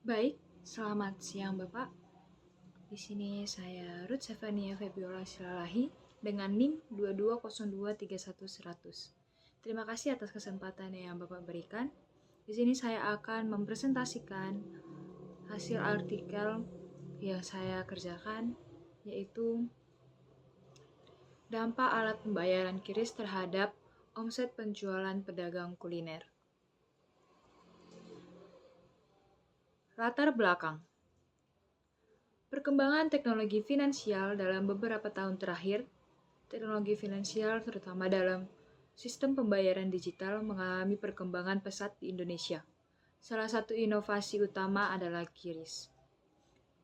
Baik, selamat siang Bapak. Di sini saya Ruth Sevania Febiola Silalahi dengan NIM 22023100. Terima kasih atas kesempatan yang Bapak berikan. Di sini saya akan mempresentasikan hasil artikel yang saya kerjakan, yaitu dampak alat pembayaran QRIS terhadap omset penjualan pedagang kuliner. Latar belakang. Perkembangan teknologi finansial dalam beberapa tahun terakhir, teknologi finansial terutama dalam sistem pembayaran digital mengalami perkembangan pesat di Indonesia. Salah satu inovasi utama adalah QRIS.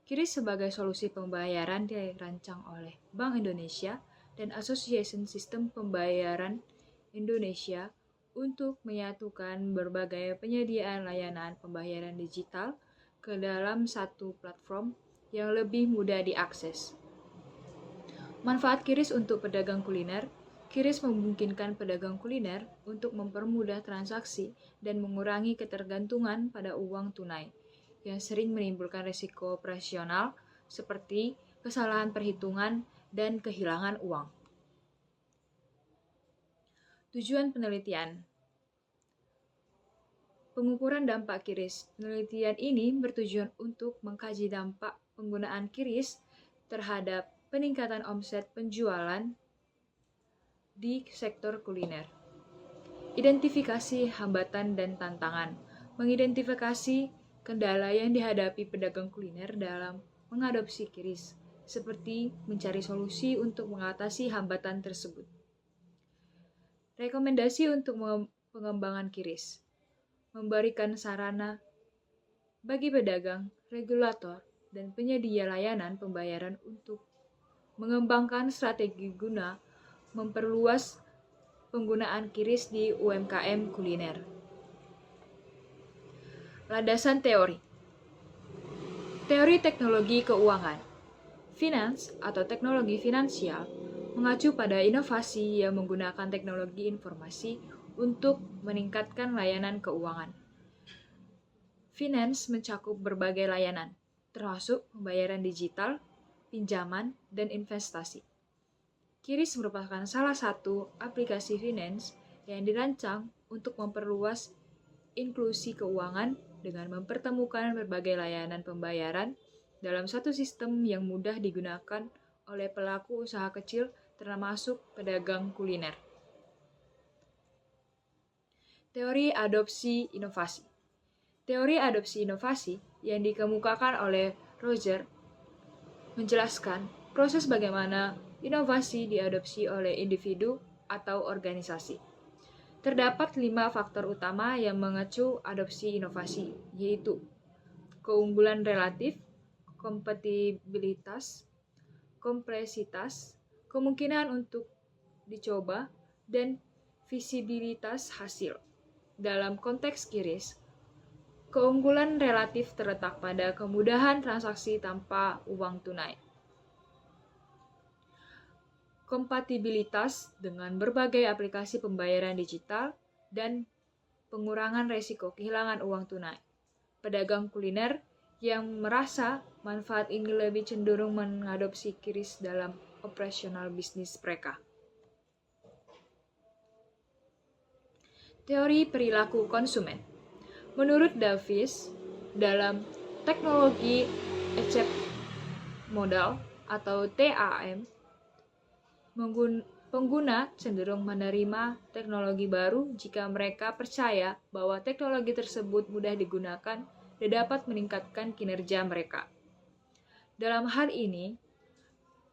QRIS sebagai solusi pembayaran dirancang oleh Bank Indonesia dan Association Sistem Pembayaran Indonesia untuk menyatukan berbagai penyediaan layanan pembayaran digital ke dalam satu platform yang lebih mudah diakses. Manfaat QRIS untuk pedagang kuliner. QRIS memungkinkan pedagang kuliner untuk mempermudah transaksi dan mengurangi ketergantungan pada uang tunai yang sering menimbulkan risiko operasional seperti kesalahan perhitungan dan kehilangan uang. Tujuan penelitian. Pengukuran dampak QRIS. Penelitian ini bertujuan untuk mengkaji dampak penggunaan QRIS terhadap peningkatan omset penjualan di sektor kuliner. Identifikasi hambatan dan tantangan. Mengidentifikasi kendala yang dihadapi pedagang kuliner dalam mengadopsi QRIS, seperti mencari solusi untuk mengatasi hambatan tersebut. Rekomendasi untuk pengembangan QRIS. Memberikan sarana bagi pedagang, regulator, dan penyedia layanan pembayaran untuk mengembangkan strategi guna memperluas penggunaan QRIS di UMKM kuliner. Landasan teori. Teori teknologi keuangan. Finance atau teknologi finansial mengacu pada inovasi yang menggunakan teknologi informasi untuk meningkatkan layanan keuangan. Finance mencakup berbagai layanan, termasuk pembayaran digital, pinjaman, dan investasi. QRIS merupakan salah satu aplikasi finance yang dirancang untuk memperluas inklusi keuangan dengan mempertemukan berbagai layanan pembayaran dalam satu sistem yang mudah digunakan oleh pelaku usaha kecil termasuk pedagang kuliner. Teori adopsi inovasi. Teori adopsi inovasi yang dikemukakan oleh Roger menjelaskan proses bagaimana inovasi diadopsi oleh individu atau organisasi. Terdapat 5 faktor utama yang mengacu adopsi inovasi, yaitu keunggulan relatif, kompatibilitas, kompleksitas, kemungkinan untuk dicoba, dan visibilitas hasil. Dalam konteks QRIS, keunggulan relatif terletak pada kemudahan transaksi tanpa uang tunai. Kompatibilitas dengan berbagai aplikasi pembayaran digital dan pengurangan risiko kehilangan uang tunai. Pedagang kuliner yang merasa manfaat ini lebih cenderung mengadopsi QRIS dalam operasional bisnis mereka. Teori perilaku konsumen. Menurut Davis, dalam teknologi accept model atau TAM, pengguna cenderung menerima teknologi baru jika mereka percaya bahwa teknologi tersebut mudah digunakan dan dapat meningkatkan kinerja mereka. Dalam hal ini,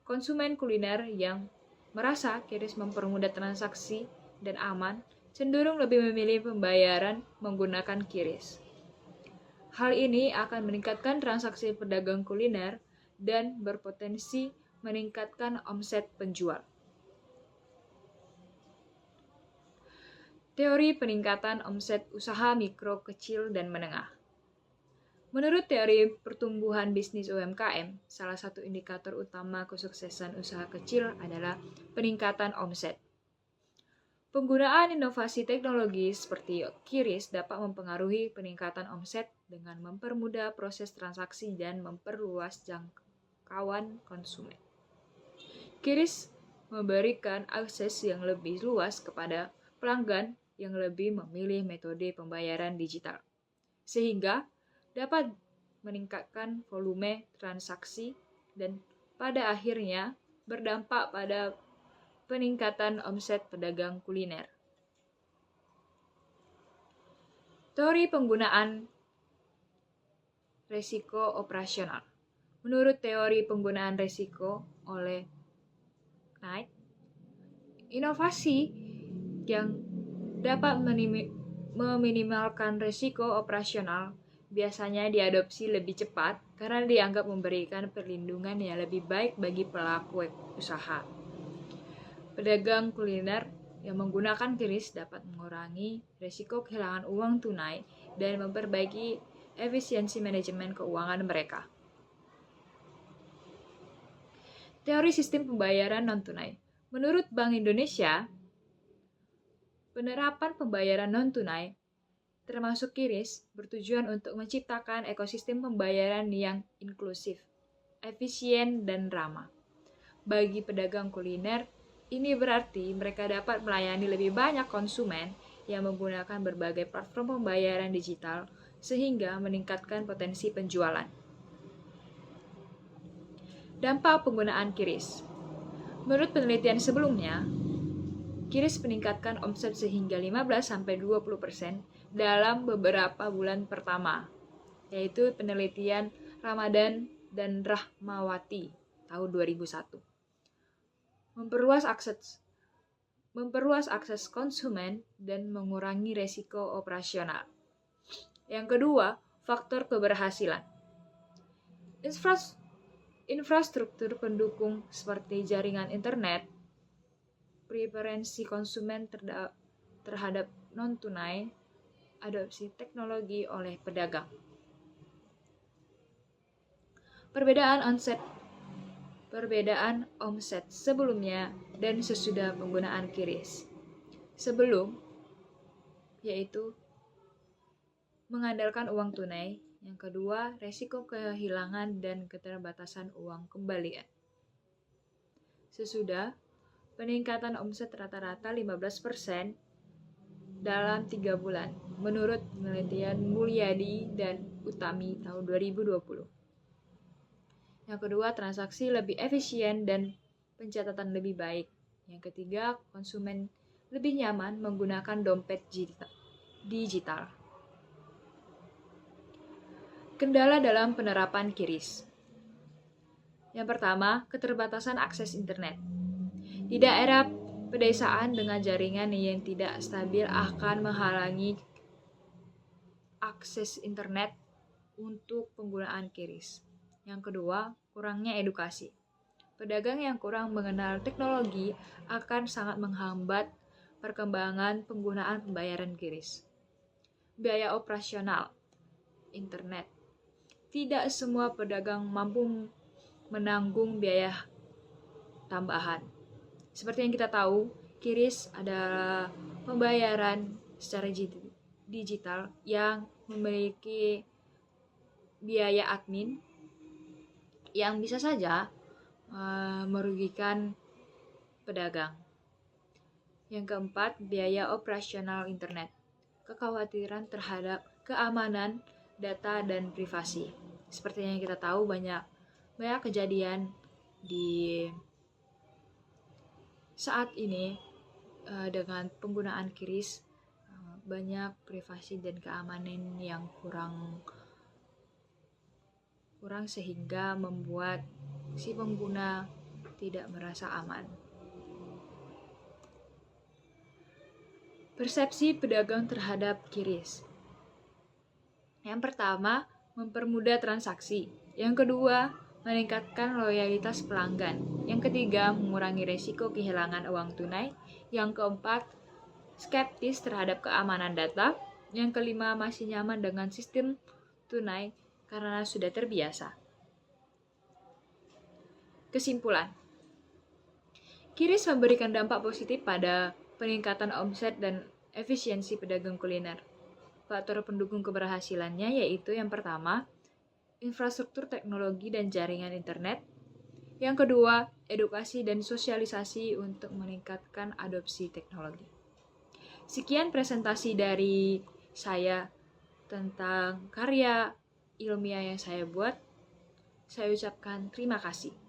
konsumen kuliner yang merasa QRIS mempermudah transaksi dan aman cenderung lebih memilih pembayaran menggunakan QRIS. Hal ini akan meningkatkan transaksi pedagang kuliner dan berpotensi meningkatkan omset penjual. Teori peningkatan omset usaha mikro, kecil, dan menengah. Menurut teori pertumbuhan bisnis UMKM, salah satu indikator utama kesuksesan usaha kecil adalah peningkatan omset. Penggunaan inovasi teknologi seperti QRIS dapat mempengaruhi peningkatan omset dengan mempermudah proses transaksi dan memperluas jangkauan konsumen. QRIS memberikan akses yang lebih luas kepada pelanggan yang lebih memilih metode pembayaran digital, sehingga dapat meningkatkan volume transaksi dan pada akhirnya berdampak pada peningkatan omset pedagang kuliner. Teori penggunaan resiko operasional. Menurut teori penggunaan resiko oleh Knight, inovasi yang dapat meminimalkan resiko operasional biasanya diadopsi lebih cepat karena dianggap memberikan perlindungan yang lebih baik bagi pelaku usaha. Pedagang kuliner yang menggunakan QRIS dapat mengurangi risiko kehilangan uang tunai dan memperbaiki efisiensi manajemen keuangan mereka. Teori sistem pembayaran non-tunai. Menurut Bank Indonesia, penerapan pembayaran non-tunai, termasuk QRIS, bertujuan untuk menciptakan ekosistem pembayaran yang inklusif, efisien, dan ramah. Bagi pedagang kuliner, ini berarti mereka dapat melayani lebih banyak konsumen yang menggunakan berbagai platform pembayaran digital sehingga meningkatkan potensi penjualan. Dampak penggunaan QRIS. Menurut penelitian sebelumnya, QRIS meningkatkan omset sehingga 15-20% dalam beberapa bulan pertama, yaitu penelitian Ramadan dan Rahmawati tahun 2001. Memperluas akses konsumen dan mengurangi resiko operasional. Yang kedua, faktor keberhasilan. Infrastruktur pendukung seperti jaringan internet, preferensi konsumen terhadap non-tunai, adopsi teknologi oleh pedagang. Perbedaan omset sebelumnya dan sesudah penggunaan QRIS. Sebelum, yaitu mengandalkan uang tunai. Yang kedua, resiko kehilangan dan keterbatasan uang kembalian. Sesudah, peningkatan omset rata-rata 15% dalam 3 bulan, menurut penelitian Mulyadi dan Utami tahun 2020. Yang kedua, transaksi lebih efisien dan pencatatan lebih baik. Yang ketiga, konsumen lebih nyaman menggunakan dompet digital. Kendala dalam penerapan QRIS. Yang pertama, keterbatasan akses internet. Di daerah pedesaan dengan jaringan yang tidak stabil akan menghalangi akses internet untuk penggunaan QRIS. Yang kedua, kurangnya edukasi. Pedagang yang kurang mengenal teknologi akan sangat menghambat perkembangan penggunaan pembayaran QRIS. Biaya operasional internet. Tidak semua pedagang mampu menanggung biaya tambahan. Seperti yang kita tahu, QRIS adalah pembayaran secara digital yang memiliki biaya admin yang bisa saja merugikan pedagang. Yang keempat, biaya operasional internet. Kekhawatiran terhadap keamanan data dan privasi. Seperti yang kita tahu, banyak kejadian di saat ini dengan penggunaan QRIS, banyak privasi dan keamanan yang kurang sehingga membuat si pengguna tidak merasa aman. Persepsi pedagang terhadap QRIS. Yang pertama, mempermudah transaksi. Yang kedua, meningkatkan loyalitas pelanggan. Yang ketiga, mengurangi resiko kehilangan uang tunai. Yang keempat, skeptis terhadap keamanan data. Yang kelima, masih nyaman dengan sistem tunai karena sudah terbiasa. Kesimpulan, QRIS memberikan dampak positif pada peningkatan omset dan efisiensi pedagang kuliner. Faktor pendukung keberhasilannya yaitu yang pertama, infrastruktur teknologi dan jaringan internet. Yang kedua, edukasi dan sosialisasi untuk meningkatkan adopsi teknologi. Sekian presentasi dari saya tentang karya ilmiah yang saya buat. Saya ucapkan terima kasih.